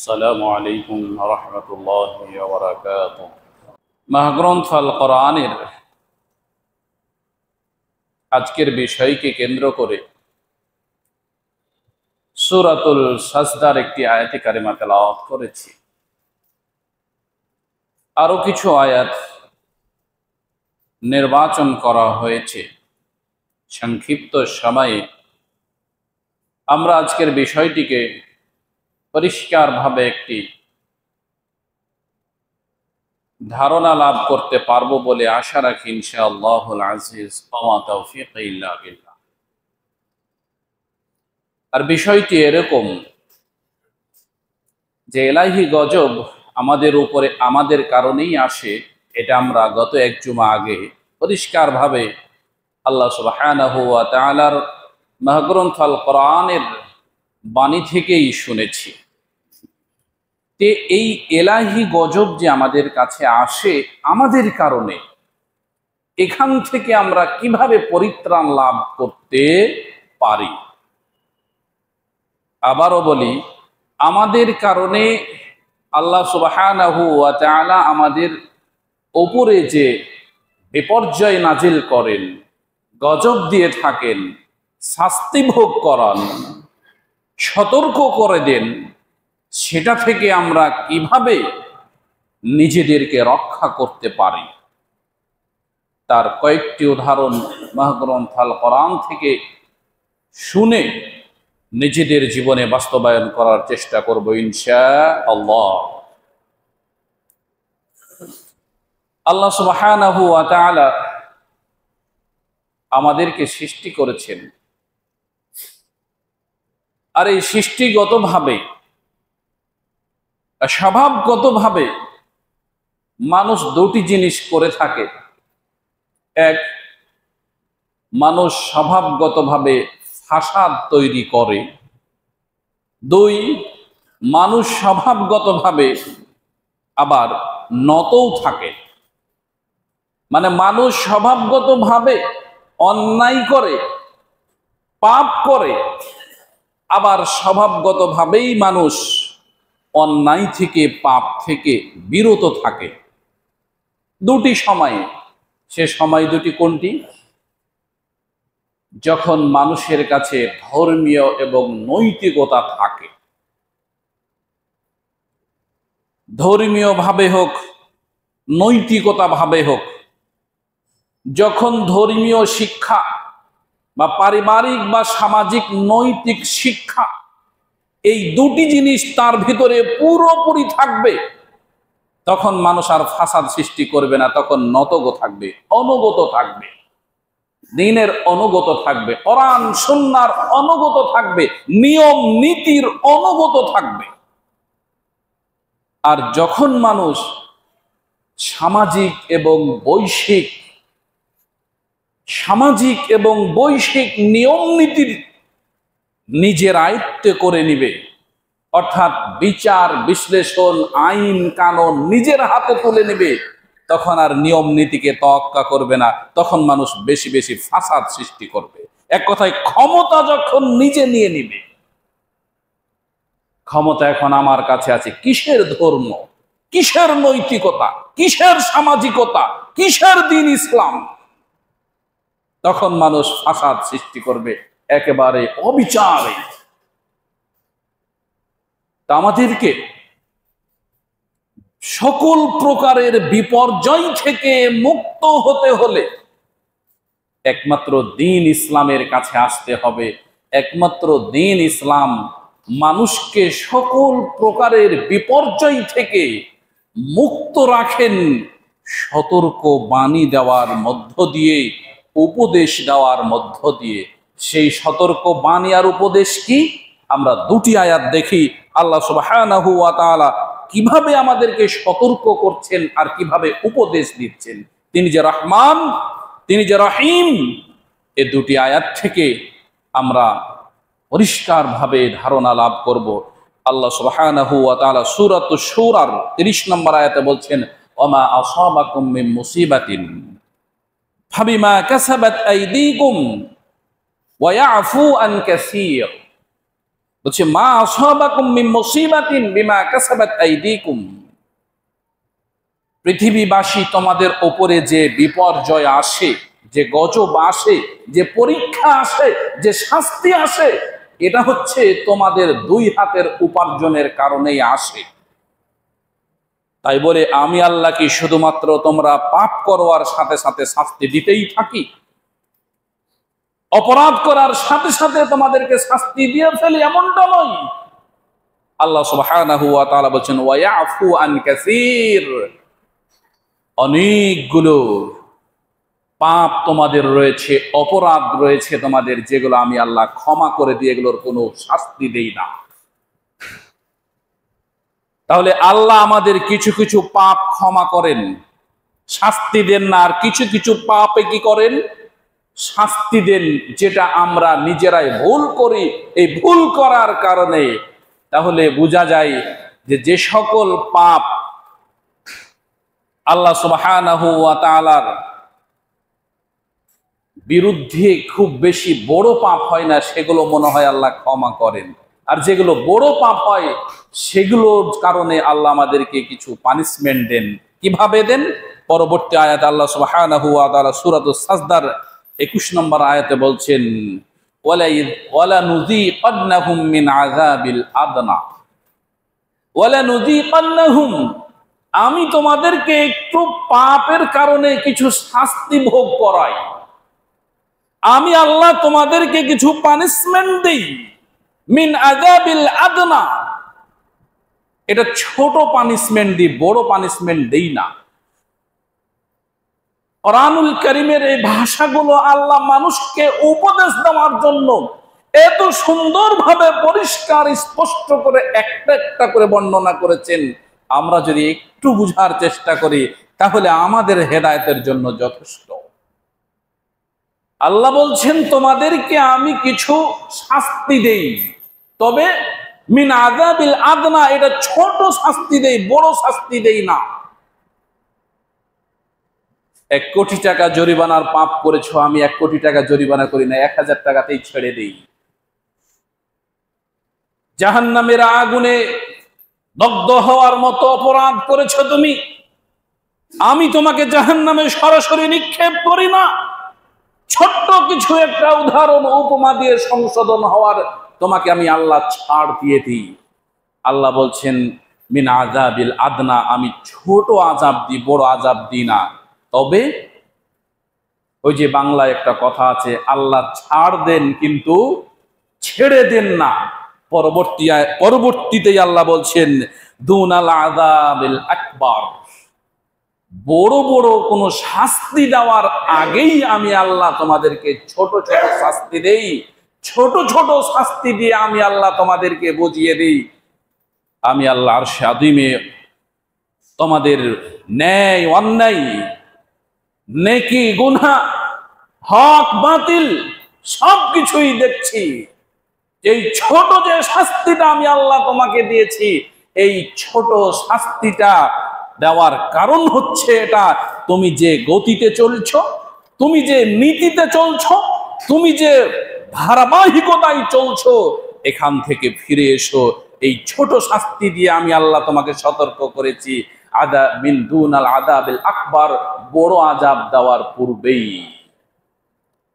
আসসালামু আলাইকুম ওয়া রাহমাতুল্লাহি ওয়া বারাকাতুহু। মহাগ্রন্থ আল কোরআনের আজকের বিষয়কে কেন্দ্র করে সূরাতুল সাজদার একটি আয়াতে কারিমা তেলাওয়াত করেছি। আরো কিছু আয়াত নির্বাচন করা হয়েছে। সংক্ষিপ্ত সময়ে আমরা আজকের বিষয়টিকে পরিষ্কারভাবে একটি ধারণা লাভ করতে পারবো বলে আশা রাখি ইনশাআল্লাহুল আজিজ। ওয়া তাওফীক ইল্লা বিল্লাহ। আর বিষয়টি এরকম যে এলাহি গজব আমাদের উপরে আমাদের কারণেই আসে, এটা আমরা গত এক জুমা আগে পরিষ্কারভাবে আল্লাহ সুবহানাহু ওয়া তাআলার মহাগ্রন্থ আল কোরআনের বাণী থেকেই শুনেছি। তে এই এলাহি গজব যে আমাদের কাছে আসে আমাদের কারণে, এখান থেকে আমরা কিভাবে পরিত্রাণ লাভ করতে পারি। আবারও বলি, আমাদের কারণে আল্লাহ সুবহানাহু ওয়া তাআলা আমাদের উপরে যে বিপর্যয় নাজিল করেন, গজব দিয়ে থাকেন, শাস্তি ভোগ করান, সতর্ক করে দেন, সেটা থেকে আমরা কিভাবে নিজেদেরকে রক্ষা করতে পারি তার কয়েকটি উদাহরণ মহাগ্রন্থ আল কোরআন থেকে শুনে নিজেদের জীবনে বাস্তবায়ন করার চেষ্টা করব ইনশাআল্লাহ। আল্লাহ সুবহানাহু ওয়া তাআলা আমাদেরকে সৃষ্টি করেছেন, আর এই সৃষ্টিগতভাবে স্বভাবগতভাবে মানুষ দুটি জিনিস করে থাকে। এক, মানুষ স্বভাবগতভাবে ফাসাদ তৈরি করে। দুই, মানুষ স্বভাবগতভাবে আবার নতও থাকে। মানে মানুষ স্বভাবগতভাবে অন্যায় করে, পাপ করে, আবার স্বভাবগতভাবেই মানুষ অন্যায় থেকে পাপ থেকে বিরত থাকে। দুটি সময়ে, সে সময় দুটি কোনটি? যখন মানুষের কাছে ধর্মীয় এবং নৈতিকতা থাকে, ধর্মীয় ভাবে হোক, নৈতিকতা ভাবে হোক, যখন ধর্মীয় শিক্ষা বা পারিবারিক বা সামাজিক নৈতিক শিক্ষা, এই দুটি জিনিস তার ভিতরে পুরোপুরি থাকবে, তখন মানুষ আর ফাসাদ সৃষ্টি করবে না। তখন নতগ থাকবে, অনুগত থাকবে, দ্বীনের অনুগত থাকবে, কোরআন সুন্নাহর অনুগত থাকবে, নিয়ম নীতির অনুগত থাকবে। আর যখন মানুষ সামাজিক এবং বৈশ্বিক নিয়ম নীতির নিজের আয়ত্তে করে নিবে, অর্থাৎ বিচার বিশ্লেষণ আইন কানুন নিজের হাতে তুলে নেবে, তখন আর নিয়ম নীতিকে তোয়াক্কা করবে না। তখন মানুষ বেশি বেশি ফাসাদ সৃষ্টি করবে। এক কথায়, ক্ষমতা যখন নিজে নিয়ে নিবে, ক্ষমতা এখন আমার কাছে আছে, কিসের ধর্ম, কিসের নৈতিকতা, কিসের সামাজিকতা, কিসের দ্বীন ইসলাম, তখন মানুষ ফাসাদ সৃষ্টি করবে একেবারে অবিচারে। তা আমাদেরকে সকল প্রকারের বিপর্যয় থেকে মুক্ত হতে হলে একমাত্র দ্বীন ইসলামের কাছে আসতে হবে। একমাত্র দ্বীন ইসলাম মানুষকে সকল প্রকারের বিপর্যয় থেকে মুক্ত রাখেন, সতর্ক বাণী দেওয়ার মধ্য দিয়ে, উপদেশ দেওয়ার মধ্য দিয়ে। সেই সতর্ক বাণী আর উপদেশ কি? আমরা দুটি আয়াত দেখি। আল্লাহ সুবহানাহু ওয়া তাআলা কিভাবে আমাদেরকে সতর্ক করছেন আর কিভাবে উপদেশ দিচ্ছেন। তিনি যে রহমান, তিনি যে রহিম, এই দুটি আয়াত থেকে আমরা পরিষ্কারভাবে ধারণা লাভ করব। আল্লাহ সুবহানাহু ওয়া তাআলা সূরাতুশ শূরার 30 নম্বর আয়াতে বলছেন, ওমা আসাবাকুম মিন মুসিবাতিন ফাবিমা কাসাবাত আইদিকুম ওয়া ইয়াফু আন কাসীর। বলছে মা আসাবাকুম মিন মুসিবাতিন বিমা কাসাবাত আইদিকুম, পৃথিবীবাসী তোমাদের ওপরে যে বিপর্যয় আসে, যে গজব আসে, যে পরীক্ষা আসে, যে শাস্তি আসে, এটা হচ্ছে তোমাদের দুই হাতের উপার্জনের কারণেই আসে। তাই বলে আমি আল্লাহ কি শুধুমাত্র তোমরা পাপ করোয়ার সাথে সাথে শাস্তি দিতেই থাকি? অপরাধ করার সাথে সাথে তোমাদেরকে শাস্তি দিয়ে ফেলি এমনটা নয়। আল্লাহ সুবহানাহু ওয়া তাআলা বলেন ওয়া ইয়াফু আন কাসীর, অনেকগুলো পাপ তোমাদের রয়েছে, অপরাধ রয়েছে তোমাদের, যেগুলো আমি আল্লাহ ক্ষমা করে দিয়ে এগুলোর কোনো শাস্তি দেই না। তাহলে আল্লাহ আমাদের কিছু কিছু পাপ ক্ষমা করেন, শাস্তি দেন না, আর কিছু কিছু পাপে কি করেন? শাস্তি দেন, যেটা আমরা নিজেরাই ভুল করি। এই ভুল করার কারণে তাহলে বোঝা যায় যে যে সকল পাপ আল্লাহ সুবহানাহু ওয়া তাআলার বিরুদ্ধে খুব বেশি বড় পাপ হয় না, সেগুলো মনে হয় আল্লাহ ক্ষমা করেন। আর যেগুলো বড় পাপ হয় সেগুলোর কারণে আল্লাহ আমাদেরকে কিছু পানিশমেন্ট দেন। কিভাবে দেন? পরবর্তী আয়াতে আল্লাহ সুবহানাহু ওয়া তাআলা সূরাতুস সাজদার 21 নম্বর আয়াতে বলছেন ওয়ালা নুযীকান্নাহুম মিন আযাবিল আদনা, ওয়ালা নুযীকান্নাহুম, আমি তোমাদেরকে একটু পাপের কারণে কিছু শাস্তি ভোগ করাই, আমি আল্লাহ তোমাদেরকে কিছু পানিশমেন্ট দেই। মিন আযাবিল আদনা, এটা ছোট পানিশমেন্ট দিই, বড় পানিশমেন্ট দেই না। কোরআনুল কারীমের এই ভাষাগুলো আল্লাহ মানুষকে উপদেশ দেওয়ার জন্য এত সুন্দরভাবে পরিষ্কার স্পষ্ট করে একটা একটা করে বর্ণনা করেছেন। আমরা যদি একটু বুঝার চেষ্টা করি তাহলে আমাদের হেদায়েতের জন্য যথেষ্ট। আল্লাহ বলছেন তোমাদেরকে আমি কিছু শাস্তি দেই, তবে মিন আযাবিল আদনা, এটা ছোট শাস্তি দেই, বড় শাস্তি দেই না। 1 কোটি টাকা জরিমানার পাপ করেছো, আমি 1 কোটি টাকা জরিমানা করি না, 1000 টাকাতেই ছেড়ে দেই। জাহান্নামের আগুনে দগ্ধ হওয়ার মতো অপরাধ করেছো তুমি, আমি তোমাকে জাহান্নামে সরাসরি নিক্ষেপ করি না, ছোট্ট কিছু একটা উদাহরণ উপমা দিয়ে সংশোধন হওয়ার তোমাকে আমি আল্লাহ ছাড় দিয়ে দিই। আল্লাহ বলছেন মিন আযাবিল আদনা, আমি ছোট আযাব দিই, বড় আযাব দিই না। তবে ওই যে বাংলায় একটা কথা আছে, আল্লাহ ছাড় দেন কিন্তু ছেড়ে দেন না। পরবর্তীতেই আল্লাহ বলছেন দুনাল আযাবিল আকবার, বড় বড় কোনো শাস্তি দেওয়ার আগেই আমি আল্লাহ তোমাদেরকে ছোট ছোট শাস্তি দেই। ছোট ছোট শাস্তি দিয়ে আমি আল্লাহ তোমাদেরকে বুঝিয়ে দিই, আমি আল্লাহ আরশে আযীমে তোমাদের ন্যায় অন্যায়, নেকি গুনাহ, হক বাতিল সবকিছুই দেখছি। এই ছোট যে শাস্তিটা আমি আল্লাহ তোমাকে দিয়েছি, এই ছোট শাস্তিটা দেওয়ার কারণ হচ্ছে এটা, তুমি যে গতিতে চলছো, তুমি যে নীতিতে চলছো, তুমি যে ধারাবাহিকতায় চলছো, এখান থেকে ফিরে এসো। এই ছোট শাস্তি দিয়ে আমি আল্লাহ তোমাকে সতর্ক করেছি আদা মিন দুনাল আযাবিল আকবার, বড় আযাব দেওয়ার পূর্বেই।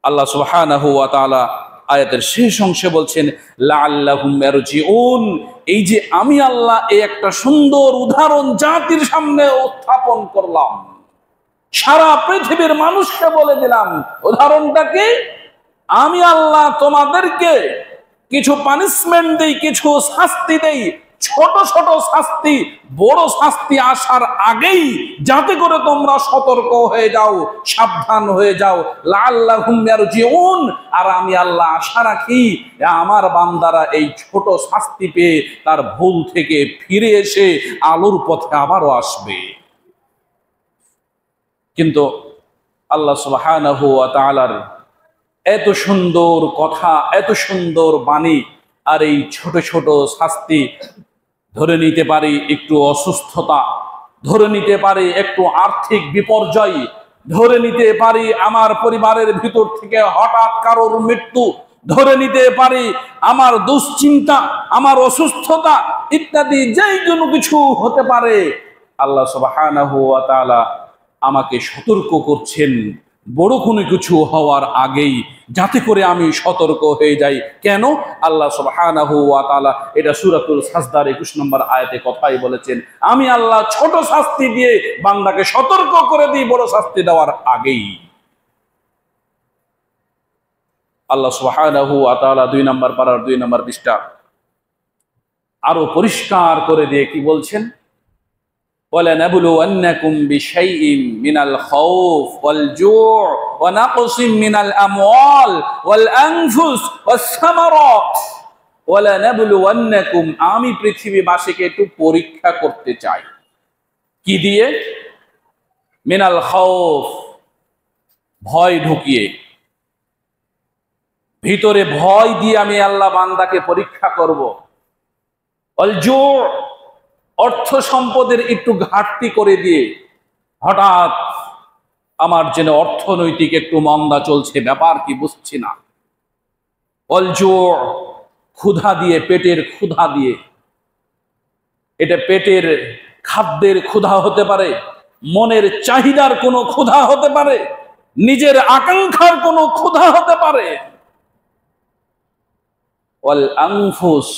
আল্লাহ সুবহানাহু ওয়া তাআলা আয়াতের শেষ অংশে বলছেন লাআল্লাহুম ইয়ারজিউন, এই যে আমি আল্লাহ এই একটা সুন্দর উদাহরণ জাতির সামনে উত্থাপন করলাম, সারা পৃথিবীর মানুষকে বলে দিলাম উদাহরণটা কি? আমি আল্লাহ তোমাদেরকে কিছু পানিশমেন্ট দেই, কিছু শাস্তি দেই, ছোট ছোট শাস্তি, বড় শাস্তি আসার আগেই, যাতে করে তোমরা সতর্ক হয়ে যাও, সাবধান হয়ে যাও। লাআল্লাহুম ইয়ারজিউন, আর আমি আল্লাহ আশা রাখি আমার বান্দারা এই ছোট শাস্তি পেয়ে তার ভুল থেকে ফিরে এসে আলোর পথে আবারও আসবে। কিন্তু আল্লাহ সুবহানাহু ওয়া তাআলার এত সুন্দর কথা, এত সুন্দর বাণী, আর এই ছোট ছোট শাস্তি, ধরে নিতে পারি একটু অসুস্থতা, ধরে নিতে পারি একটু আর্থিক বিপর্যয়, ধরে নিতে পারি আমার পরিবারের ভিতর থেকে হঠাৎ কারোর মৃত্যু, ধরে নিতে পারি আমার দুশ্চিন্তা, আমার অসুস্থতা ইত্যাদি যেই কোনো কিছু হতে পারে, আল্লাহ সুবহানাহু ওয়া তাআলা আমাকে সতর্ক করছেন বড় কোনো কিছু হওয়ার আগেই, যাতে করে আমি সতর্ক হয়ে যাই। কেন? আল্লাহ সুবহানাহু ওয়া তাআলা এটা সূরাতুল সাজদার 21 নম্বর আয়াতে কথাই বলেছেন, আমি আল্লাহ ছোট শাস্তি দিয়ে বান্দাকে সতর্ক করে দিই বড় শাস্তি দেওয়ার আগেই। আল্লাহ সুবহানাহু ওয়া তাআলা 2 নম্বর পারার 2 নম্বর পৃষ্ঠা আরো পরিষ্কার করে দিয়ে কি বলছেন? وَلَنَبْلُوَنَّكُمْ بِشَيْءٍ مِنَ الْخَوْفِ وَالْجُوعِ وَنَقْصٍ مِنَ الْأَمْوَالِ وَالْأَنفُسِ وَالثَّمَرَاتِ وَلَنَبْلُوَنَّكُمْ, আমি পৃথিবীবাসীকে একটু পরীক্ষা করতে চাই। কি দিয়ে? মিনাল খাউফ, ভয় ঢুকিয়ে, ভিতরে ভয় দিয়ে আমি আল্লাহ বান্দাকে পরীক্ষা করব। ওয়াল জু, অর্থ সম্পদের একটু ঘাটতি করে দিয়ে, হঠাৎ আমার যেন অর্থনৈতিক একটু মন্দা চলছে, ব্যাপার কি বুঝছি না। ওয়াল জু, ক্ষুধা দিয়ে, পেটের ক্ষুধা দিয়ে, এটা পেটের খাদ্যের ক্ষুধা হতে পারে, মনের চাহিদার কোনো ক্ষুধা হতে পারে, নিজের আকাঙ্ক্ষার কোনো ক্ষুধা হতে পারে। ওয়াল আনফুস,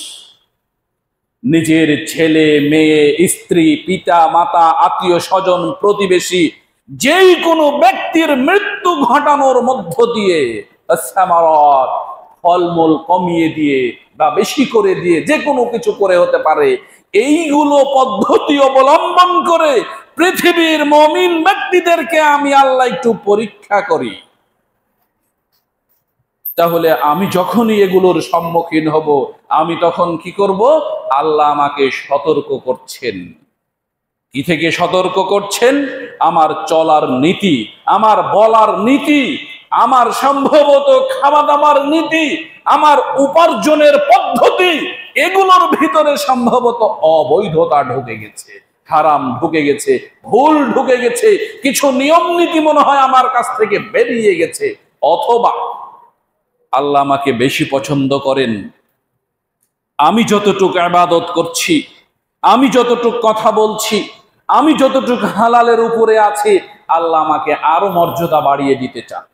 নিজের ছেলে মেয়ে, স্ত্রী, পিতা মাতা, আত্মীয় স্বজন, প্রতিবেশী, যেই কোনো ব্যক্তির মৃত্যু ঘটানোর মধ্য দিয়ে, সামারাত, ফলমূল কমিয়ে দিয়ে বা বেশি করে দিয়ে, যে কোনো কিছু করে হতে পারে, এইগুলো পদ্ধতি অবলম্বন করে পৃথিবীর মুমিন ব্যক্তিদেরকে আমি আল্লাহ একটু পরীক্ষা করি। তাহলে আমি যখনই এগুলোর সম্মুখীন হব, আমি তখন কি করব? আল্লাহ আমাকে সতর্ক করছেন। কি থেকে সতর্ক করছেন? আমার চলার নীতি, আমার বলার নীতি, আমার সম্ভবত খাওয়া দাওয়ার নীতি, আমার উপার্জনের পদ্ধতি, এগুলোর ভিতরে সম্ভবত অবৈধতা ঢুকে গেছে, হারাম ঢুকে গেছে, ভুল ঢুকে গেছে, কিছু নিয়ম নীতি মনে হয় আমার কাছ থেকে বেরিয়ে গেছে। অথবা আল্লাহ আমাকে বেশি পছন্দ করেন, আমি যতটুকু ইবাদত করছি, আমি যতটুকু কথা বলছি, আমি যতটুকু হালালের উপরে আছি, আল্লাহ আমাকে আরো মর্যাদা বাড়িয়ে দিতে চান,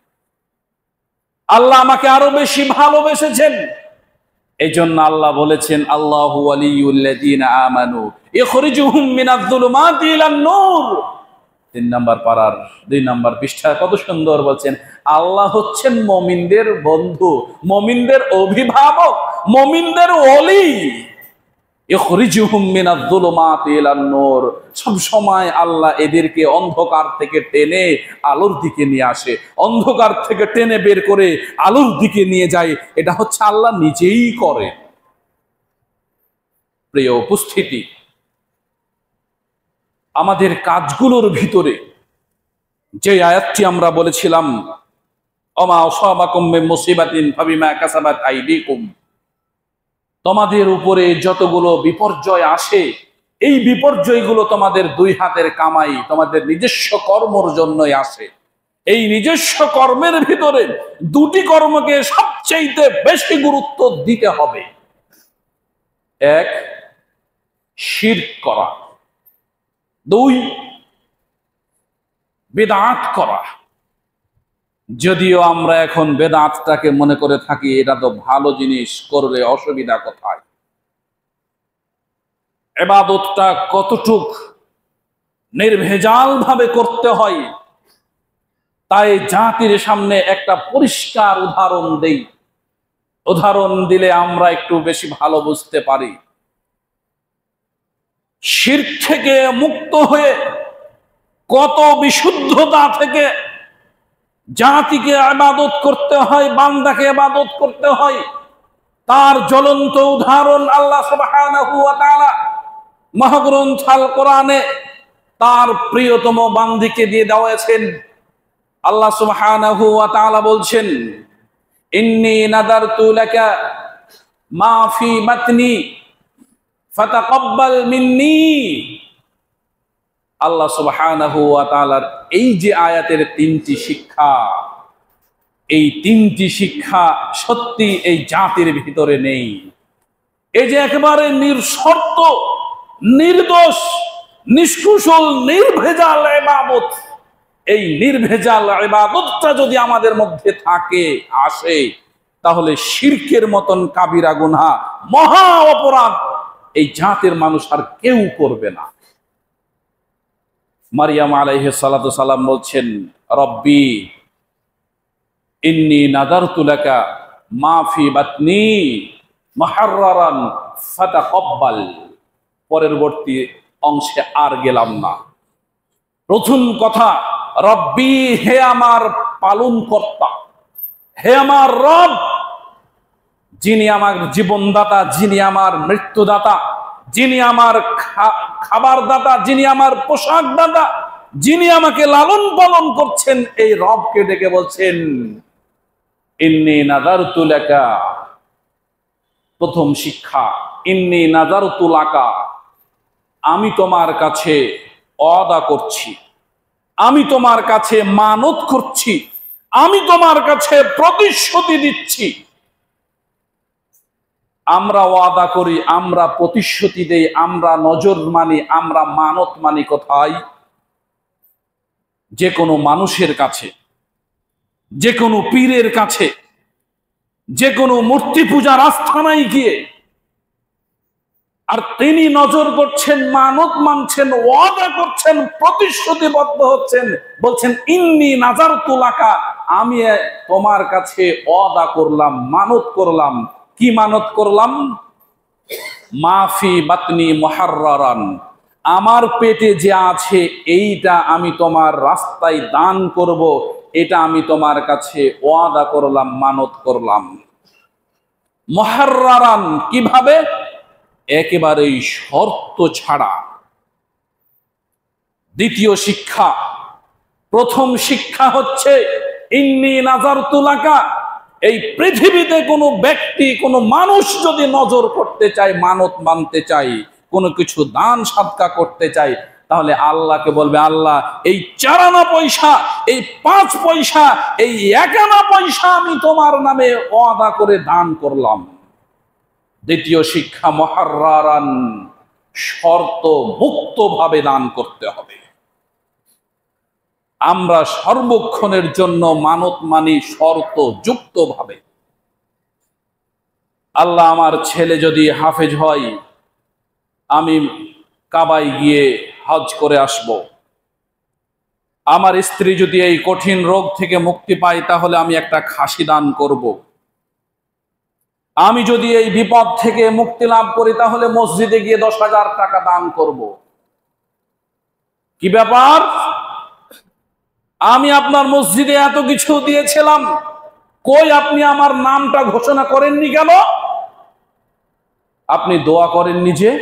আল্লাহ আমাকে আরো বেশি ভালোবেসেছেন। এই জন্য আল্লাহ বলেছেন, আল্লাহু ওয়ালিয়ুল্লাযীনা আমানু ইখরিজুহুম মিনাজ-যুলুমাতি ইলান-নূর। 3 নম্বর পারার 2 নম্বর পৃষ্ঠা কত সুন্দর বলছেন, আল্লাহ হচ্ছেন মুমিনদের বন্ধু, মুমিনদের অভিভাবক, মুমিনদের ওলি। ইখরিজুহুম মিনাজ-যুলুমাতি ইলান-নূর, সব সময় আল্লাহ এদেরকে অন্ধকার থেকে টেনে আলোর দিকে নিয়ে আসে, অন্ধকার থেকে টেনে বের করে আলোর দিকে নিয়ে যায়। এটা হচ্ছে আল্লাহ নিজেই করে। প্রিয় উপস্থিতি, আমাদের কাজগুলোর ভিতরে যে আয়াতটি আমরা বলেছিলাম, ওমা আসাবাকুম মিন মুসিবাতিন ফাবিমা কাসাবাত আইদিকুম, তোমাদের উপরে যতগুলো বিপর্যয় আসে, এই বিপর্যয়গুলো তোমাদের 2 হাতের কামাই, তোমাদের নিজস্ব কর্মের জন্যই আসে। এই নিজস্ব কর্মের ভিতরে 2টি কর্মকে সবচেয়ে বেশি গুরুত্ব দিতে হবে। 1, শিরক করা, 2, বেদাত করা। যদিও আমরা এখন বেদাতটাকে মনে করে থাকি এটা তো ভালো জিনিস, করলে অসুবিধা কোথায়। ইবাদতটা কতটুক নির্ভেজাল ভাবে করতে হয়, তাই জাতির সামনে একটা পরিষ্কার উদাহরণ দেই। উদাহরণ দিলে আমরা একটু বেশি ভালো বুঝতে পারি। শিরক থেকে মুক্ত হয়ে, কত বিশুদ্ধতা থেকে জাতিকে ইবাদত করতে হয়, বান্দাকে ইবাদত করতে হয়, তার জ্বলন্ত উদাহরণ আল্লাহ সুবহানাহু ওয়া তাআলা মহাগ্রন্থ আল কোরআনে তার প্রিয়তম বান্দিকে দিয়ে দেওয়াছেন। আল্লাহ সুবহানাহু ওয়া তাআলা বলছেন, ইন্নী নাদারতু লাকা মা ফি বাতনি ফাতাকাব্বাল মিন্নি। আল্লাহ সুবহানাহু ওয়া তাআলার এই যে আয়াতের 3টি শিক্ষা, এই তিনটি শিক্ষা সত্যি এই জাতির ভিতরে নেই। এই যে একেবারে নির্শর্ত, নির্দোষ, নিষ্কুশল, নির্ভেজাল ইবাদত, এই নির্ভেজাল ইবাদতটা যদি আমাদের মধ্যে থাকে, আসে, তাহলে শিরকের মতন কাবিরা গুনাহ, মহা অপরাধ এই জাতির মানুষ আর কেউ করবে না। মারিয়াম আলাইহিস সালাতু সালাম বলছেন, রব্বি ইন্নী নাযারতু লাকা মা ফি বাতনি মুহাররারান ফাতাকাব্বাল। পরবর্তী অংশে আর গেলাম না। প্রথম কথা, রব্বি, হে আমার পালন কর্তা, হে আমার রব, যিনি আমার জীবনদাতা, যিনি আমার মৃত্যুদাতা, যিনি আমার খাবার দাতা, যিনি আমার পোশাক দাতা, যিনি আমাকে লালন পালন করছেন, এই রবকে ডেকে বলছেন ইন্নী নাযারতু লাকা। প্রথম শিক্ষা, ইন্নী নাযারতু লাকা, আমি তোমার কাছে ওয়াদা করছি, আমি তোমার কাছে মানত করছি, আমি তোমার কাছে প্রতিশ্রুতি দিচ্ছি। আমরা ওয়াদা করি, আমরা প্রতিশ্রুতি দেই, আমরা নজর মানি, আমরা মানত মানি কোথায়? যে কোনো মানুষের কাছে, যে কোনো পীরের কাছে, যে কোনো মূর্তি পূজার আস্থানায় গিয়ে। আর তিনি নজর করছেন, মানত মানছেন, ওয়াদা করছেন, প্রতিশ্রুতিবদ্ধ হচ্ছেন, বলছেন ইন্নী নাযারতু লাকা, আমি তোমার কাছে ওয়াদা করলাম, মানত করলাম। কি মানত করলাম? মাফি বাতনি মুহাররারান, আমার পেটে যে আছে এইটা আমি তোমার রাস্তায় দান করব, এটা আমি তোমার কাছে ওয়াদা করলাম, মানত করলাম। মুহাররারান কিভাবে? একেবারেই শর্ত ছাড়া। দ্বিতীয় শিক্ষা, প্রথম শিক্ষা হচ্ছে ইন্নী নাযারতু লাকা। এই পৃথিবীতে কোনো ব্যক্তি, কোনো মানুষ যদি নজর করতে চায়, মানত মানতে চায়, কোনো কিছু দান সাদকা করতে চায়, তাহলে আল্লাহকে বলবে, আল্লাহ, এই 4 আনা পয়সা, এই 5 পয়সা, এই 1 আনা পয়সা আমি তোমার নামে ওয়াদা করে দান করলাম। দ্বিতীয় শিক্ষা, মুহাররারান, শর্ত মুক্ত ভাবে দান করতে হবে। আমরা সর্বক্ষণের জন্য মানত মানি শর্ত যুক্ত ভাবে। আল্লাহ, আমার ছেলে যদি হাফেজ হয়, আমি কাবায় গিয়ে হজ করে আসব। আমার স্ত্রী যদি এই কঠিন রোগ থেকে মুক্তি পায়, তাহলে আমি একটা খাসি দান করব। আমি যদি এই বিপদ থেকে মুক্তি লাভ করি, তাহলে মসজিদে গিয়ে 10,000 টাকা দান করব। কি ব্যাপার? আমি আপনার মসজিদে এত কিছু দিয়েছিলাম, কই আপনি আমার নামটা ঘোষণা করেননি কেন? আপনি দোয়া করেননি যে?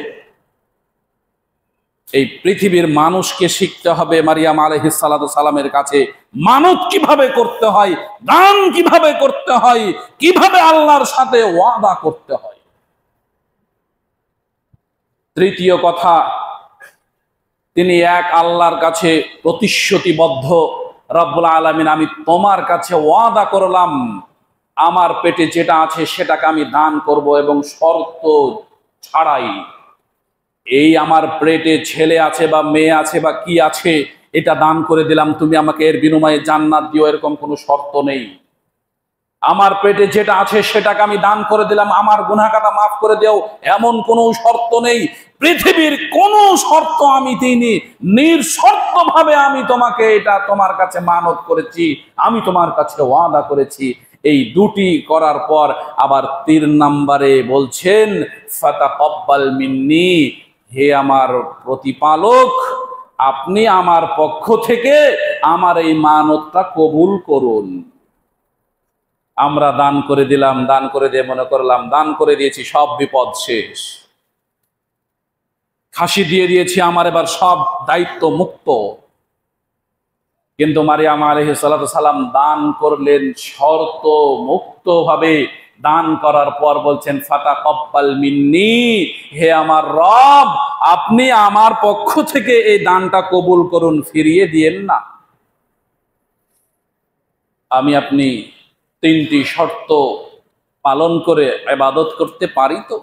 এই পৃথিবীর মানুষকে শিখতে হবে মারিয়াম আলাইহিস সালাতু সালামের কাছে মানত কিভাবে করতে হয়, দান কিভাবে করতে হয়, কিভাবে আল্লাহর সাথে ওয়াদা করতে হয়। তৃতীয় কথা, তিনি এক আল্লাহর কাছে প্রতিশ্রুতিবদ্ধ, রব্বুল আলামিন, আমি তোমার কাছে ওয়াদা করলাম, আমার পেটে যেটা আছে সেটাকে আমি দান করব, এবং শর্ত ছাড়াই। এই আমার পেটে ছেলে আছে বা মেয়ে আছে বা কি আছে, এটা দান করে দিলাম, তুমি আমাকে এর বিনিময়ে জান্নাত দিও, এরকম কোনো শর্ত নেই। আমার পেটে যেটা আছে সেটাকে আমি দান করে দিলাম, আমার গুনাহ কাটা মাফ করে দিও, এমন কোনো শর্ত নেই। পৃথিবীর কোনো শর্ত আমি দিইনি, নিঃশর্ত ভাবে আমি তোমাকে এটা তোমার কাছে মানত করেছি, আমি তোমার কাছে ওয়াদা করেছি। এই দুটি করার পর আবার 3 নম্বরে বলছেন ফাতাকাব্বাল মিন্নি, হে আমার প্রতিপালক, আপনি আমার পক্ষ থেকে আমার এই মানতটা কবুল করুন। আমরা দান করে দিলাম, দান করে দিয়ে মনে করলাম দান করে দিয়েছি, সব বিপদ শেষ, খাসি দিয়ে দিয়েছি, আমার এবার সব দায়িত্ব মুক্ত। কিন্তু মারিয়াম আলাইহিস সালাতু সালাম দান করলেন শর্ত মুক্ত ভাবে। দান করার পর বলছেন ফাতাকাব্বাল মিন্নি, হে আমার রব, আপনি আমার পক্ষ থেকে এই দানটা কবুল করুন, ফিরিয়ে দিয়েন না। আমি আপনি তিনটি শর্ত পালন করে ইবাদত করতে পারি তো?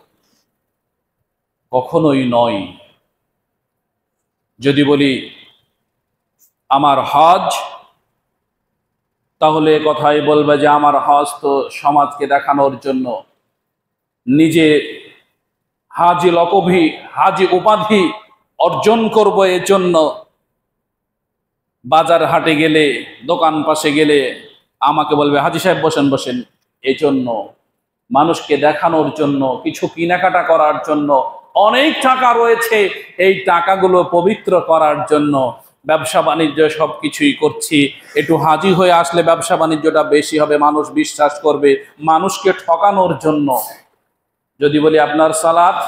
কখনোই নয়। যদি বলি আমার হজ, তাহলে কথাই বলবে যে আমার হজ তো সমাজকে দেখানোর জন্য, নিজে হাজি উপাধি অর্জন করব এজন্য। বাজার হাটে গেলে, দোকান পাশে গেলে আমাকে বলবে হাজি সাহেব বসেন বসেন, এজন্য, মানুষকে দেখানোর জন্য, কিছু কেনাকাটা করার জন্য। অনেক টাকা রয়েছে, এই টাকাগুলো পবিত্র করার জন্য ব্যবসা বাণিজ্য সবকিছুই করছি। একটু হাজি হয়ে আসলে ব্যবসা বাণিজ্যটা বেশি হবে, মানুষ বিশ্বাস করবে, মানুষকে ঠকানোর জন্য। যদি বলি আপনার সালাত,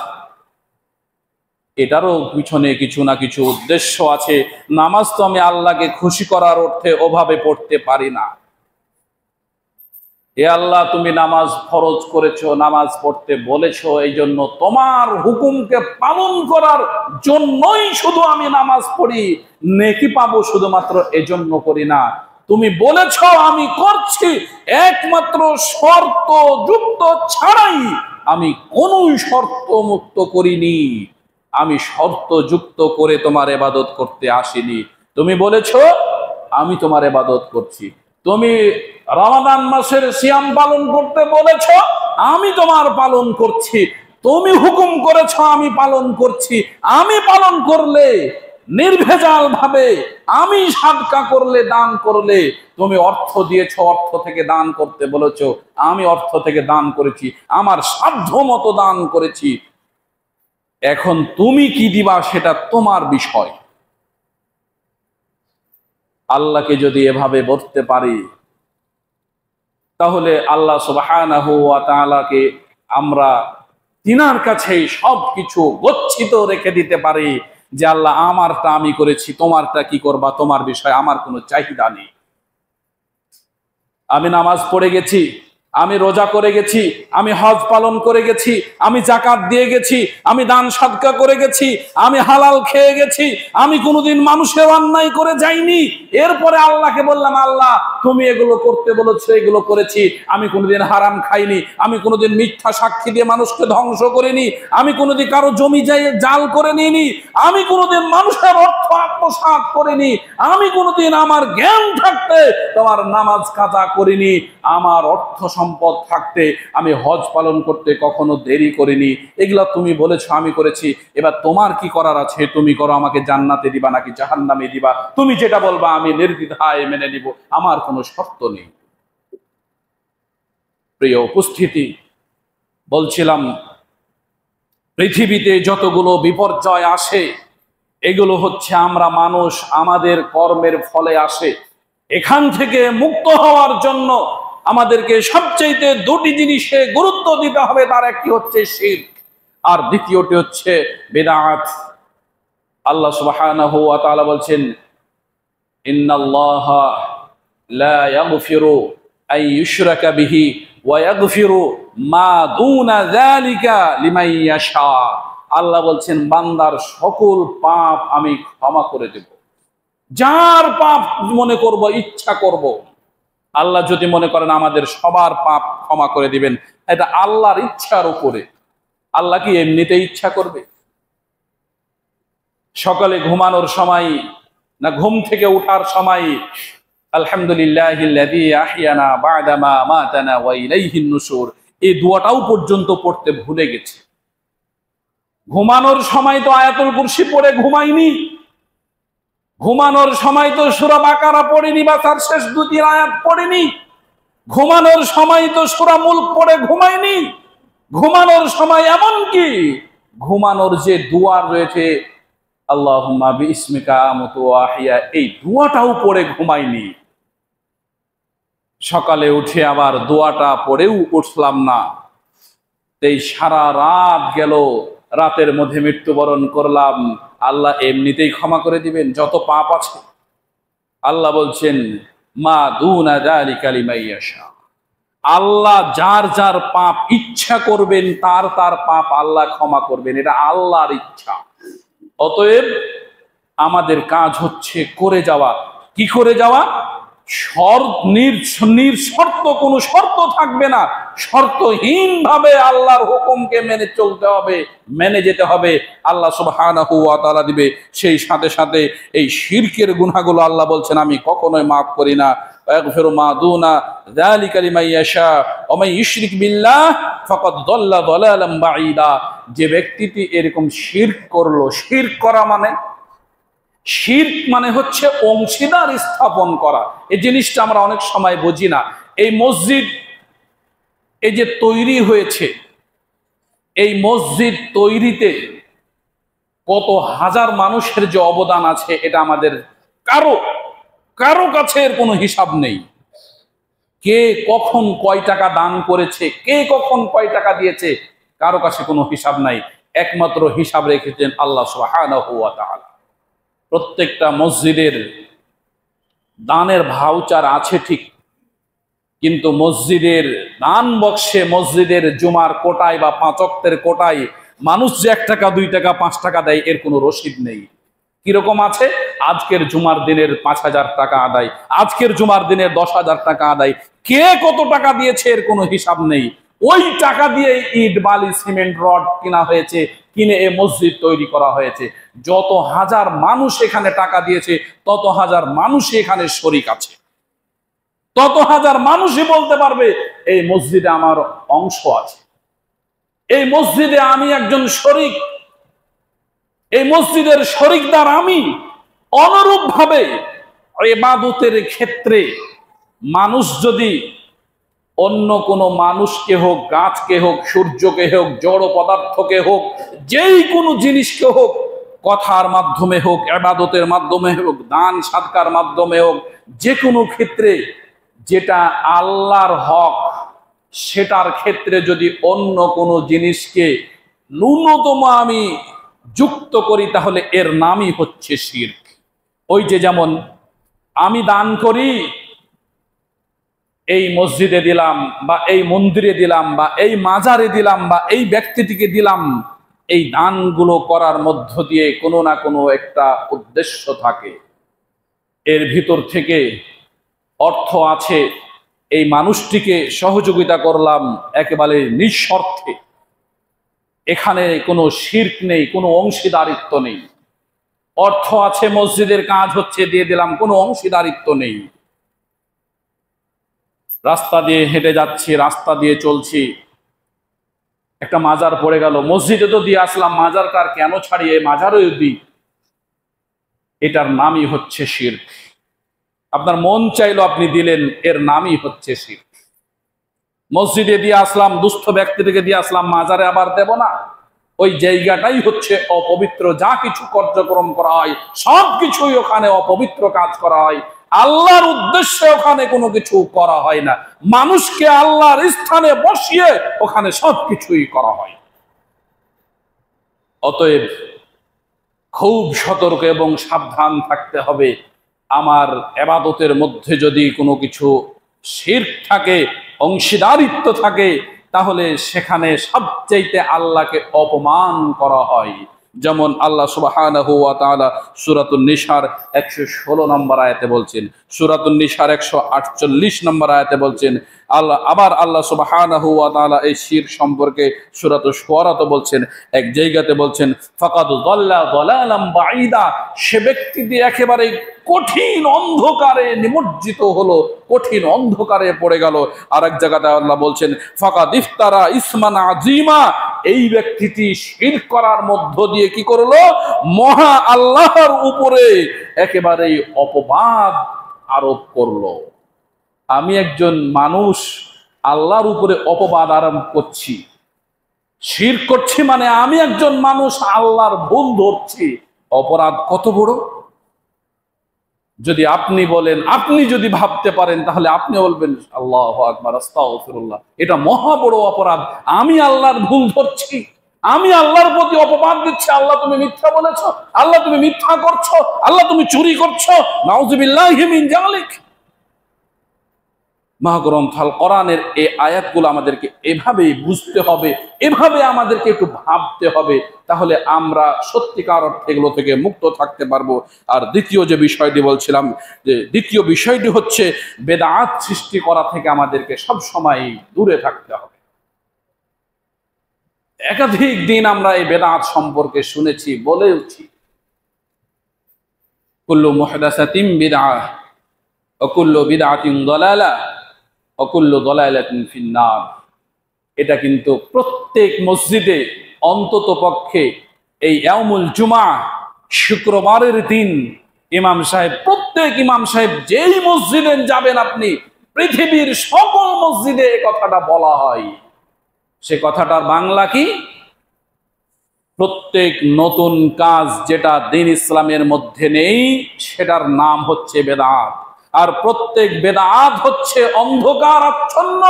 এটারও পিছনে কিছু না কিছু উদ্দেশ্য আছে। নামাজ তো আমি আল্লাহকে খুশি করার অর্থে ওভাবে পড়তে পারি না। এ আল্লাহ, তুমি নামাজ ফরজ করেছো, নামাজ পড়তে বলেছো, এই জন্য তোমার হুকুমকে পালন করার জন্যই শুধু আমি নামাজ পড়ি, নেকি পাবো শুধুমাত্র এজন্য করি না। তুমি বলেছো আমি করছি, একমাত্র শর্ত যুক্ত ছাড়াই, আমি কোন শর্ত মুক্ত করিনি, আমি শর্ত যুক্ত করে তোমার ইবাদত করতে আসিনি। তুমি বলেছো, আমি তোমার ইবাদত করছি। তুমি রমাদান মাসের সিয়াম পালন করতে বলেছো, আমি তোমার পালন করছি। তুমি হুকুম করেছো, আমি পালন করছি। আমি পালন করলে নির্ভেজাল ভাবে, আমি সাদকা করলে, দান করলে, তুমি অর্থ দিয়েছো, অর্থ থেকে দান করতে বলেছো, আমি অর্থ থেকে দান করেছি, আমার সাধ্য মতো দান করেছি। এখন তুমি কি দিবা সেটা তোমার বিষয়। আল্লাহকে যদি এভাবে বলতে পারি, তাহলে আল্লাহ সুবহানাহু ওয়া তাআলাকে আমরা তিনার কাছেই সবকিছু গচ্ছিত রেখে দিতে পারি যে আল্লাহ, আমারটা আমি করেছি, তোমারটা কি করবা তোমার বিষয়, আমার কোনো চাহিদা নেই। আমি নামাজ পড়ে গেছি, আমি রোজা করে গেছি, আমি হজ পালন করে গেছি, আমি যাকাত দিয়ে গেছি, আমি দান সাদকা করে গেছি, আমি হালাল খেয়ে গেছি, আমি কোনোদিন মানুষের অন্যায় করে যাইনি। এরপরে আল্লাহকে বললাম, আল্লাহ তুমি এগুলো করতে বলেছো, এগুলো করেছি। আমি কোনোদিন হারাম খাইনি, আমি কোনোদিন মিথ্যা সাক্ষী দিয়ে মানুষকে ধ্বংস করিনি, আমি কোনোদিন কারো জমি জাল করে নিইনি, আমি কোনোদিন মানুষের অর্থ আত্মসাৎ করিনি, আমি কোনোদিন আমার জ্ঞান থাকতে তোমার নামাজ কাজা করিনি, আমার অর্থ সম্পদ থাকতে আমি হজ পালন করতে কখনো দেরি করিনি। এগুলা তুমি বলেছো, আমি করেছি। এবার তোমার কি করার আছে তুমি করো, আমাকে জান্নাতে দিবা নাকি জাহান্নামে দিবা, তুমি যেটা বলবা আমি নির্দ্বিধায় মেনে নিব, আমার কোনো শর্ত নেই। প্রিয় উপস্থিতি, বলছিলাম পৃথিবীতে যতগুলো বিপর্যয় আসে, এগুলো হচ্ছে আমরা মানুষ, আমাদের কর্মের ফলে আসে। এখান থেকে মুক্ত হওয়ার জন্য আমাদেরকে সবচেয়ে দুটি জিনিসে গুরুত্ব দিতে হবে। তার একটি হচ্ছে শিরক, আর দ্বিতীয়টি হচ্ছে বিদআত। আল্লাহ সুবহানাহু ওয়া তাআলা বলছেন, ইন্নাল্লাহা লা ইয়াগফিরু আন ইউশরাকা বিহি ওয়া ইয়াগফিরু মা দুনা যালিকা লিমান ইয়াশা। আল্লাহ বলছেন, বান্দার সকল পাপ আমি ক্ষমা করে দেব, যার পাপ মনে করব, ইচ্ছা করব। আল্লাহ যদি মনে করেন আমাদের সবার পাপ ক্ষমা করে দিবেন, এটা আল্লাহর ইচ্ছার উপরে। আল্লাহ কি এমনিতেই ইচ্ছা করবে? সকালে ঘুমানোর সময় না ঘুম থেকে ওঠার সময় আলহামদুলিল্লাহিল্লাযী আহইয়ানা বা'দা মা আমাতানা ওয়া ইলাইহিন নুশুর, এই দোয়াটাও পর্যন্ত পড়তে ভুলে গেছে। ঘুমানোর সময় তো আয়াতুল কুরসি পড়ে ঘুমাইনি, ঘুমানোর সময় তো সূরা বাকারা পড়িনি বা তার শেষ দুটি আয়াত পড়িনি, ঘুমানোর সময় তো সূরা মুলক পড়ে ঘুমাইনি, ঘুমানোর সময় এমনকি ঘুমানোর যে দোয়া রয়েছে আল্লাহুম্মা বিইসমিকা আমুতু ওয়া আহইয়া, এই দোয়াটাও পড়ে ঘুমাইনি। সকালে উঠে আবার দোয়াটা পড়েও উঠলাম না, এই সারা রাত গেল, রাতের মধ্যে মৃত্যুবরণ করলাম। আল্লাহ এমনিতেই ক্ষমা করে দিবেন যত পাপ আছে? আল্লাহ বলছেন, মা দুনা যালিকা লিমান ইয়াশা। আল্লাহ যার যার পাপ ইচ্ছা করবেন, তার তার পাপ আল্লাহ ক্ষমা করবেন, এটা আল্লাহর ইচ্ছা। অতএব আমাদের কাজ হচ্ছে করে যাওয়া। কি করে যাওয়া? নিঃশর্ত কোনো শর্ত থাকবে না, শর্তহীন ভাবে আল্লাহর হুকুমকে মেনে চলতে হবে, মেনে যেতে হবে। আল্লাহ সুবহানাহু ওয়া তাআলা দিবে। সেই সাথে সাথে এই শিরকের গুনাহগুলো আল্লাহ বলছেন আমি কখনোই মাফ করি না। ইয়াগফিরু মা দুনা যালিকা লিমান ইয়াশা ওয়া মান ইউশরিক বিল্লাহ ফাকাদ দাল্লা দালালাম বাঈদা। যে ব্যক্তিটি এরকম শিরক করলো, শিরক করা মানে, শিরক মানে হচ্ছে অংশীদার স্থাপন করা। এই জিনিসটা আমরা অনেক সময় বুঝি না। এই মসজিদ এই যে তৈরি হয়েছে, এই মসজিদ তৈরিতে কত হাজার মানুষের যে অবদান আছে এটা আমাদের কারো কারো কাছে এর কোনো হিসাব নেই। কে কখন কয় টাকা দান করেছে, কে কখন কয় টাকা দিয়েছে, কারো কাছে কোনো হিসাব নাই। একমাত্র হিসাব রেখেছেন আল্লাহ সুবহানাহু ওয়া তাআলা। প্রত্যেকটা মসজিদের দানের ভাউচার আছে ঠিক, কিন্তু মসজিদের দান বক্সে, মসজিদের জুমার কোটায় বা 5 ওয়াক্তের কোটায় মানুষ যে 1 টাকা 2 টাকা 5 টাকা দেয় এর কোনো রসিদ নেই। কিরকম আছে? আজকের জুমার দিনের 5,000 টাকা আদায়, আজকের জুমার দিনের 10,000 টাকা আদায়, কে কত টাকা দিয়েছে এর কোনো হিসাব নেই। ওই টাকা দিয়ে ইট বালি সিমেন্ট রড কিনা হয়েছে, কিনে এই মসজিদ তৈরি করা হয়েছে। যত হাজার মানুষ এখানে টাকা দিয়েছে তত হাজার মানুষই এখানে শরিক আছে, তত হাজার মানুষই বলতে পারবে এই মসজিদে আমার অংশ আছে, এই মসজিদে আমি একজন শরিক, এই মসজিদের শরিকদার আমি। অনুরূপ ভাবে ইবাদতের ক্ষেত্রে মানুষ যদি অন্য কোনো মানুষকে হোক, গাছকে হোক, সূর্যকে হোক, জড় পদার্থকে হোক, যেই কোনো জিনিসকে হোক, কথার মাধ্যমে হোক, ইবাদতের মাধ্যমে হোক, দান সাদকার মাধ্যমে হোক, যে কোনো ক্ষেত্রে যেটা আল্লাহর হক সেটার ক্ষেত্রে যদি অন্য কোনো জিনিসকে ন্যূনতম আমি যুক্ত করি তাহলে এর নামই হচ্ছে শিরক। ওই যে যেমন আমি দান করি, এই মসজিদে দিলাম বা এই মন্দিরে দিলাম বা এই মাজারে দিলাম বা এই ব্যক্তিটিকে দিলাম, এই দানগুলো করার মধ্য দিয়ে কোনো না কোনো একটা উদ্দেশ্য থাকে, এর ভিতর থেকে অর্থ আছে। এই মানুষটিকে সহযোগিতা করলাম একেবারে নিঃস্বার্থে, এখানে কোনো শিরক নেই, কোনো অংশীদারিত্ব নেই। অর্থ আছে, মসজিদের কাজ হচ্ছে, দিয়ে দিলাম, কোনো অংশীদারিত্ব নেই। রাস্তা দিয়ে হেঁটে যাচ্ছি, রাস্তা দিয়ে চলছি, একটা মাজার পড়ে গেল, মসজিদে তো দিয়ে আসলাম, মাজারটার কেন ছাড়িয়ে মাজারও দিই, এটার নামই হচ্ছে শিরক। আপনার মন চাইলো আপনি দিলেন, এর নামই হচ্ছে শিরক। মসজিদে দিয়ে আসলাম, দুস্থ ব্যক্তিকে দিয়ে আসলাম, মাজারে আবার দেব না, ওই জায়গাটাই হচ্ছে অপবিত্র। যা কিছু কার্যক্রম করা হয় সব কিছুই ওখানে অপবিত্র কাজ করা হয়, আল্লাহর উদ্দেশ্যে ওখানে কোনো কিছু করা হয় না, মানুষকে আল্লাহর স্থানে বসিয়ে ওখানে সব কিছুই করা হয়। অতএব খুব সতর্ক এবং সাবধান থাকতে হবে। আমার ইবাদতের মধ্যে যদি কোনো কিছু শিরক থাকে, অংশীদারিত্ব থাকে, তাহলে সেখানে সবচাইতে আল্লাহকে অপমান করা হয়। যেমন আল্লাহ সুবহানাহু ওয়া তাআলা সূরাতুন নিসার 116 নম্বর আয়াতে বলছেন, সূরাতুন নিসার 148 নম্বর আয়াতে বলছেন আবার আল্লাহ সুবহানাহু ওয়া তাআলা এই শিরক সম্পর্কে সূরাতুশ শুআরাতে বলছেন, এক জায়গাতে বলছেন ফাকাদ দাল্লা দালালাম বাঈদা, সে ব্যক্তিটি একেবারে কঠিন অন্ধকারে নিমজ্জিত হলো, কঠিন অন্ধকারে পড়ে গেল। আর এক জায়গাতে আল্লাহ বলছেন ফাকাদ ইফতারা ইসমান আযীমা, এই ব্যক্তিটি শিরক করার মধ্য দিয়ে কি করলো? মহা আল্লাহর উপরে একেবারেই অপবাদ আরোপ করলো। আমি একজন মানুষ আল্লাহর উপরে অপবাদ আরোপ করছি, শিরক করছি, মানে আমি একজন মানুষ আল্লাহর ভুল ধরছি। অপরাধ কত বড়! যদি আপনি বলেন, আপনি যদি ভাবতে পারেন, তাহলে আপনি বলবেন আল্লাহু আকবার, আস্তাগফিরুল্লাহ, এটা মহা বড় অপরাধ। আমি আল্লাহর ভুল ধরছি, আমি আল্লাহর প্রতি অপবাদ দিচ্ছি। আল্লাহ তুমি মিথ্যা বলেছো, আল্লাহ তুমি মিথ্যা করছো, আল্লাহ তুমি চুরি করছো, নাউযুবিল্লাহি মিন যালিক। মহাগ্রন্থ আল কোরআনের এই আয়াতগুলো আমাদেরকে এভাবেই বুঝতে হবে, এভাবে আমাদেরকে একটু ভাবতে হবে, তাহলে আমরা সত্যিকার অর্থে এগুলো থেকে মুক্ত থাকতে পারবো। আর দ্বিতীয় যে বিষয়টি বলছিলাম, যে দ্বিতীয় বিষয়টি হচ্ছে বেদাত সৃষ্টি করা থেকে আমাদেরকে সব সময় দূরে থাকতে হবে। একাধিক দিন আমরা এই বেদাত সম্পর্কে শুনেছি, বলেওছি, কুল্লু মুহদাসাতিন বিদআহ ওয়া কুল্লু বিদআতিন দালালাহ ওয়া কুল্লু দালালাতিন ফিন্নার। এটা কিন্তু প্রত্যেক মসজিদে অন্তত পক্ষে এই ইয়াউমুল জুমআ, শুক্রবারের দিন ইমাম সাহেব, প্রত্যেক ইমাম সাহেব যেই মসজিদে যাবেন আপনি, পৃথিবীর সকল মসজিদে এই কথাটা বলা হয়। সে কথাটার বাংলা কি? প্রত্যেক নতুন কাজ যেটা দ্বীন ইসলামের মধ্যে নেই সেটার নাম হচ্ছে বেদাত। আর প্রত্যেক বেদাত হচ্ছে অন্ধকার আচ্ছন্ন,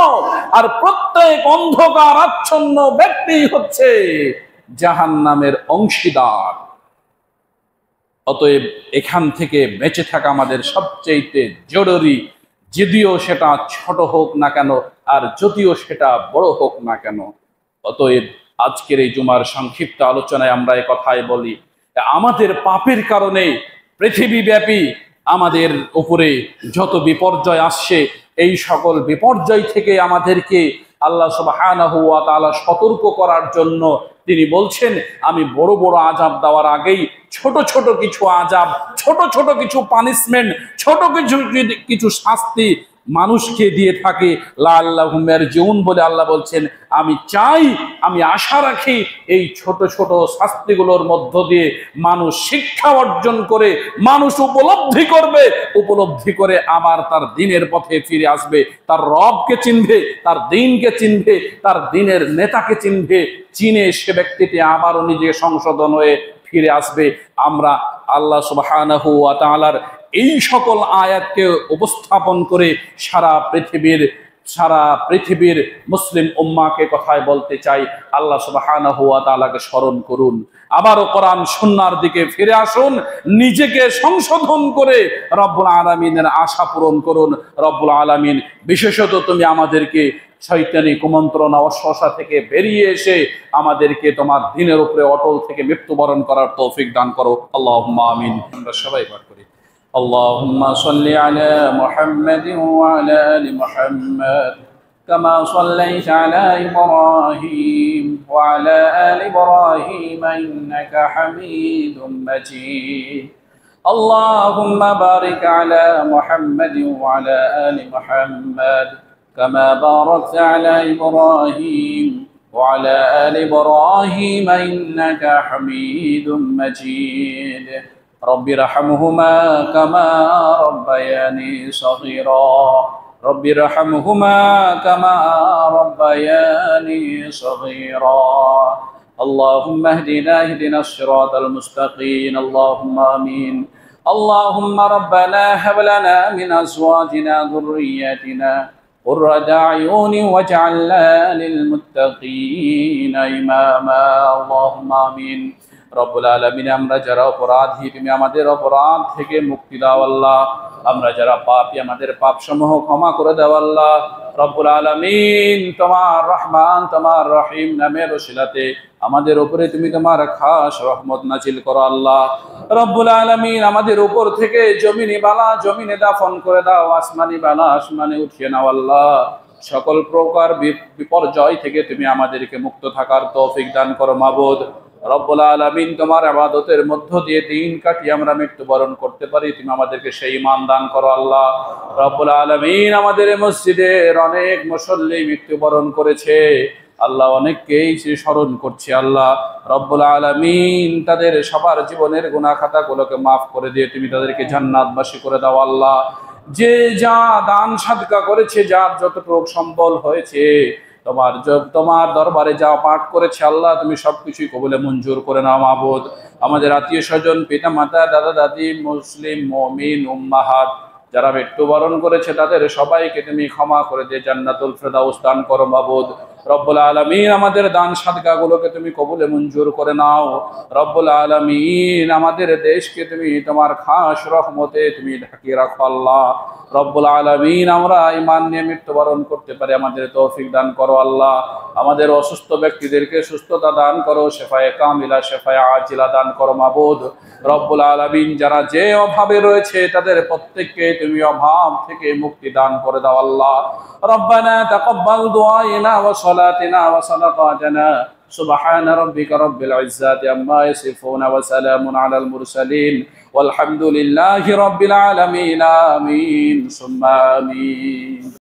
আর প্রত্যেক অন্ধকার আচ্ছন্ন ব্যক্তি হচ্ছে জাহান্নামের অংশীদার। অতএব এখান থেকে বেঁচে থাকা আমাদের সবচেয়ে জরুরি, যদিও সেটা ছোট হোক না কেন আর যদিও সেটা বড় হোক না কেন। অতএব আজকের এই জুমার সংক্ষিপ্ত আলোচনায় আমরা এই কথাই বলি, আমাদের পাপের কারণে পৃথিবীব্যাপী আমাদের উপরে যত বিপর্যয় আসছে, এই সকল বিপর্যয় থেকে আমাদেরকে আল্লাহ সুবহানাহু ওয়া তাআলা সতর্ক করার জন্য তিনি বলছেন, আমি বড় বড় আযাব দেওয়ার আগেই ছোট ছোট কিছু আযাব, ছোট ছোট কিছু পানিশমেন্ট, ছোট কিছু শাস্তি মানুষকে দিয়ে থাকে লাআল্লাহুম ইয়ারজিউন বলে আল্লাহ বলছেন, আমি চাই, আমি আশা রাখি এই ছোট ছোট শাস্তিগুলোর মধ্য দিয়ে মানুষ শিক্ষা অর্জন করে, মানুষ উপলব্ধি করবে, উপলব্ধি করে আবার তার দ্বীনের পথে ফিরে আসবে, তার রবকে চিনবে, তার দ্বীনকে চিনবে, তার দ্বীনের নেতাকে চিনবে, চিনে সে ব্যক্তিটি আবারও নিজে সংশোধন হয়ে ফিরে আসবে। আমরা আল্লাহ সুবহানাহু ওয়া তাআলার এই সকল আয়াতকে উপস্থাপন করে সারা পৃথিবীর মুসলিম উম্মাহকে কথায় বলতে চাই, আল্লাহ সুবহানাহু ওয়া তাআলাকে স্মরণ করুন, আবারও কোরআন সুন্নাহর দিকে ফিরে আসুন, নিজেকে সংশোধন করে রব্বুল আলামিনের আশা পূরণ করুন। রব্বুল আলামিন বিশেষত তুমি আমাদেরকে শয়তানি কুমন্ত্রণা ওয়াসওয়াসা থেকে বেরিয়ে এসে আমাদেরকে তোমার দ্বীনের উপরে অটল থেকে মৃত্যুবরণ করার তৌফিক দান করো। আল্লাহুম্মা আমিন। আমরা সবাই পাঠ করি, اللهم صل على محمد وعلى آل محمد كما صليت على إبراهيم وعلى آل إبراهيم إنك حميد مجيد اللهم بارك على محمد وعلى آل محمد كما باركت على إبراهيم وعلى آل إبراهيم إنك حميد مجيد رب ارحمهما كما ربياني صغيرا رب ارحمهما كما ربياني صغيرا اللهم اهدنا الصراط المستقيم اللهم آمين اللهم ربنا هب لنا من أزواجنا ذرياتنا قرة أعين واجعلنا للمتقين إماما اللهم آمين। রব্বুল আলামিন, আমরা যারা অপরাধী তুমি আমাদের অপরাধ থেকে মুক্তি দাও আল্লাহ, আমরা যারা পাপী আমাদের পাপ সমূহ ক্ষমা করে দাও আল্লাহ। রব্বুল আলামিন, তোমার রহমান তোমার রহিম নামের ওসিলাতে আমাদের উপরে তুমি তোমার খাস রহমত নাজিল করো আল্লাহ। রব্বুল আলামিন, আমাদের উপর থেকে জমিনে বালা জমিনে দাফন করে দাও, আসমানি বালা আসমানে উঠিয়ে নাও আল্লাহ। সকল প্রকার বিপর্যয় থেকে তুমি আমাদেরকে মুক্ত থাকার তৌফিক দান করো মাবুদ। রব্বুল আলামিন, তোমার ইবাদতের মধ্য দিয়ে দিন কাটিয়ে আমরা মৃত্যুবরণ করতে পারি, তুমি আমাদেরকে সেই ঈমান দান করো আল্লাহ। রব্বুল আলামিন, আমাদের মসজিদের অনেক মুসল্লি মৃত্যুবরণ করেছে আল্লাহ, অনেককেই সে স্মরণ করছে আল্লাহ। রব্বুল আলামিন, তাদের সবার জীবনের গুনাহ খাতাগুলোকে মাফ করে দিয়ে তুমি তাদেরকে জান্নাতবাসী করে দাও আল্লাহ। যে যা দান সাদকা করেছে, যার যতটুকু সম্বল হয়েছে, তোমার দরবারে যা পাঠ করেছে আল্লাহ, তুমি সবকিছুই কবুলে মঞ্জুর করে নাও মাবুদ। আমাদের আত্মীয় স্বজন, পিতা মাতা, দাদা দাদি, মুসলিম মুমিন উম্মাহাত যারা মৃত্যুবরণ করেছে তাদের সবাইকে তুমি ক্ষমা করে দিয়ে জান্নাতুল ফেরদাউস দান করো মাবুদ। রব্বুল আলামিন আমাদের দান সাদকাগুলোকে তুমি কবুলে মঞ্জুর করে নাও। রব্বুল আলামিন আমাদের দেশকে তুমি তোমার খাস রহমতে তুমি ঢাকিয়ে রাখো আল্লাহ। রব্বুল আলামিন আমরা ঈমান নিয়ে মৃত্যুবরণ করতে পারি আমাদের তৌফিক দান করো আল্লাহ। আমাদের অসুস্থ ব্যক্তিদেরকে সুস্থতা দান করো, শেফায়ে কামিলা শেফায়ে আজিলা দান করো মাবুদ। রব্বুল আলামিন যারা যে অভাবে রয়েছে তাদের প্রত্যেককে তুমি অভাব থেকে মুক্তি দান করে দাও আল্লাহ। রব্বানা তাকাব্বাল দুআনা ওয়া সালাতিনা ওয়া সাদাকাতিনা সুবহান রাব্বিকা রাব্বিল ইজ্জাতি আম্মা ইয়াসিফুন ওয়া সালামুন আলাল মুরসালিন ওয়ালহামদুলিল্লাহি রাব্বিল আলামিন আমিন সুম্মা আমিন।